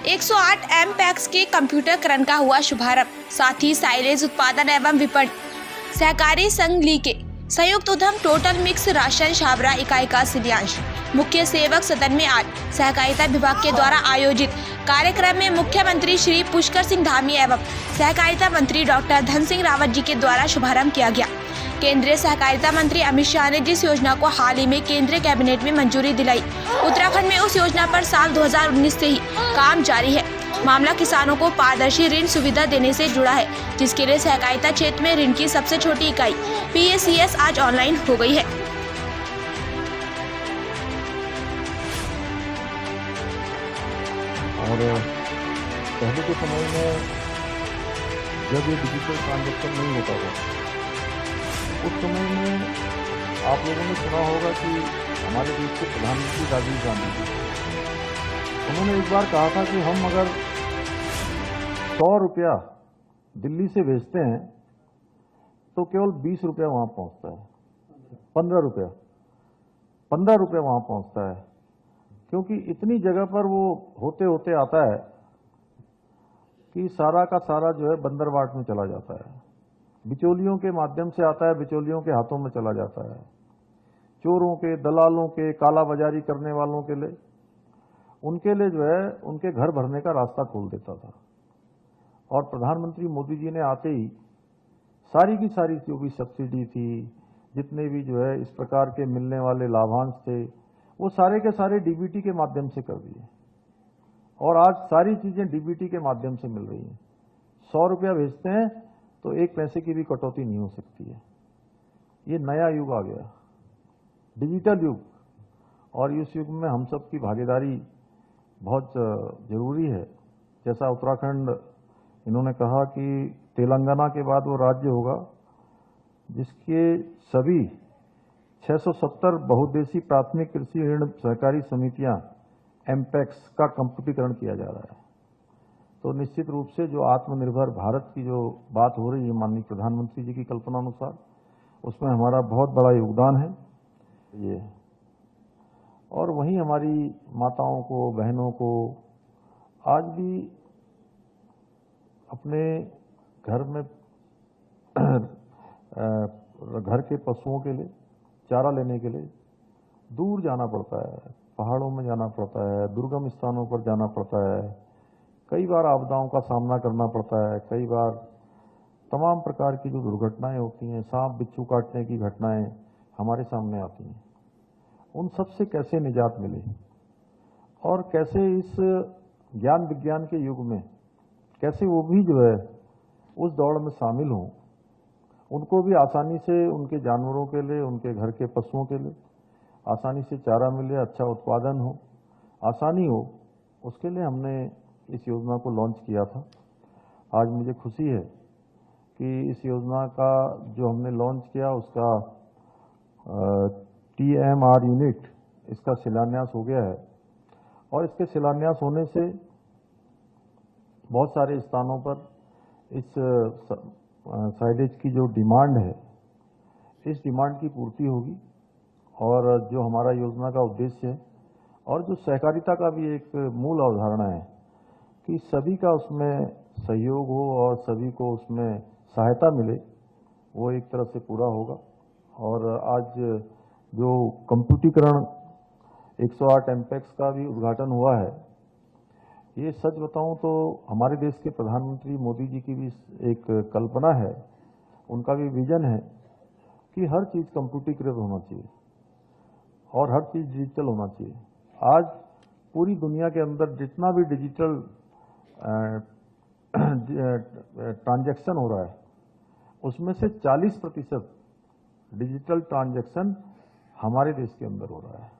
108 एमपैक्स के कंप्यूटरकरण का हुआ शुभारंभ। साथ ही साइलेज उत्पादन एवं विपणन सहकारी संघ ली के संयुक्त उद्यम टोटल मिक्स राशन छाबरा इकाई का शिलान्यास। मुख्य सेवक सदन में आज सहकारिता विभाग के द्वारा आयोजित कार्यक्रम में मुख्यमंत्री श्री पुष्कर सिंह धामी एवं सहकारिता मंत्री डॉक्टर धन सिंह रावत जी के द्वारा शुभारंभ किया गया। केंद्रीय सहकारिता मंत्री अमित शाह ने जिस योजना को हाल ही में केंद्रीय कैबिनेट में मंजूरी दिलाई, उत्तराखंड में उस योजना पर साल 2019 से ही काम जारी है। मामला किसानों को पारदर्शी ऋण सुविधा देने से जुड़ा है, जिसके लिए सहकारिता क्षेत्र में ऋण की सबसे छोटी इकाई PACS आज ऑनलाइन हो गई है। और पहले के समय में जब ये डिजिटल ट्रांजैक्शन नहीं होता था, उस समय में आप लोगों ने सुना होगा कि हमारे देश के प्रधानमंत्री राजीव गांधी जी, उन्होंने एक बार कहा था कि हम अगर 100 रुपया दिल्ली से भेजते हैं तो केवल 20 रुपया वहां पहुंचता है, 15 रुपया वहां पहुंचता है, क्योंकि इतनी जगह पर वो होते होते आता है कि सारा का सारा जो है बंदरबाट में चला जाता है, बिचौलियों के माध्यम से आता है, बिचौलियों के हाथों में चला जाता है। चोरों के, दलालों के, कालाबाजारी करने वालों के लिए, उनके लिए जो है उनके घर भरने का रास्ता खोल देता था। और प्रधानमंत्री मोदी जी ने आते ही सारी की सारी जो भी सब्सिडी थी, जितने भी जो है इस प्रकार के मिलने वाले लाभांश थे, वो सारे के सारे डीबीटी के माध्यम से कर दिए। और आज सारी चीजें डीबीटी के माध्यम से मिल रही हैं। 100 रुपया भेजते हैं तो 1 पैसे की भी कटौती नहीं हो सकती है। ये नया युग आ गया, डिजिटल युग, और इस युग में हम सब की भागीदारी बहुत जरूरी है। जैसा उत्तराखंड, इन्होंने कहा कि तेलंगाना के बाद वो राज्य होगा जिसके सभी 670 बहुउद्देशीय प्राथमिक कृषि ऋण सहकारी समितियां एमपैक्स का कंप्यूटरीकरण किया जा रहा है। तो निश्चित रूप से जो आत्मनिर्भर भारत की जो बात हो रही है माननीय प्रधानमंत्री जी की कल्पना अनुसार, उसमें हमारा बहुत बड़ा योगदान है ये। और वहीं हमारी माताओं को, बहनों को आज भी अपने घर में घर के पशुओं के लिए चारा लेने के लिए दूर जाना पड़ता है, पहाड़ों में जाना पड़ता है, दुर्गम स्थानों पर जाना पड़ता है, कई बार आपदाओं का सामना करना पड़ता है, कई बार तमाम प्रकार की जो दुर्घटनाएं होती हैं, सांप बिच्छू काटने की घटनाएं हमारे सामने आती हैं। उन सब से कैसे निजात मिले और कैसे इस ज्ञान विज्ञान के युग में कैसे वो भी जो है उस दौड़ में शामिल हों, उनको भी आसानी से उनके जानवरों के लिए, उनके घर के पशुओं के लिए आसानी से चारा मिले, अच्छा उत्पादन हो, आसानी हो, उसके लिए हमने इस योजना को लॉन्च किया था। आज मुझे खुशी है कि इस योजना का जो हमने लॉन्च किया उसका TMR यूनिट, इसका शिलान्यास हो गया है। और इसके शिलान्यास होने से बहुत सारे स्थानों पर इस साइलेज की जो डिमांड है, इस डिमांड की पूर्ति होगी। और जो हमारा योजना का उद्देश्य है और जो सहकारिता का भी एक मूल अवधारणा है कि सभी का उसमें सहयोग हो और सभी को उसमें सहायता मिले, वो एक तरह से पूरा होगा। और आज जो कंप्यूटरीकरण 108 एमपैक्स का भी उद्घाटन हुआ है, ये सच बताऊं तो हमारे देश के प्रधानमंत्री मोदी जी की भी एक कल्पना है, उनका भी विजन है कि हर चीज कंप्यूटरीकृत होना चाहिए और हर चीज डिजिटल होना चाहिए। आज पूरी दुनिया के अंदर जितना भी डिजिटल ट्रांजैक्शन हो रहा है, उसमें से 40% डिजिटल ट्रांजैक्शन हमारे देश के अंदर हो रहा है।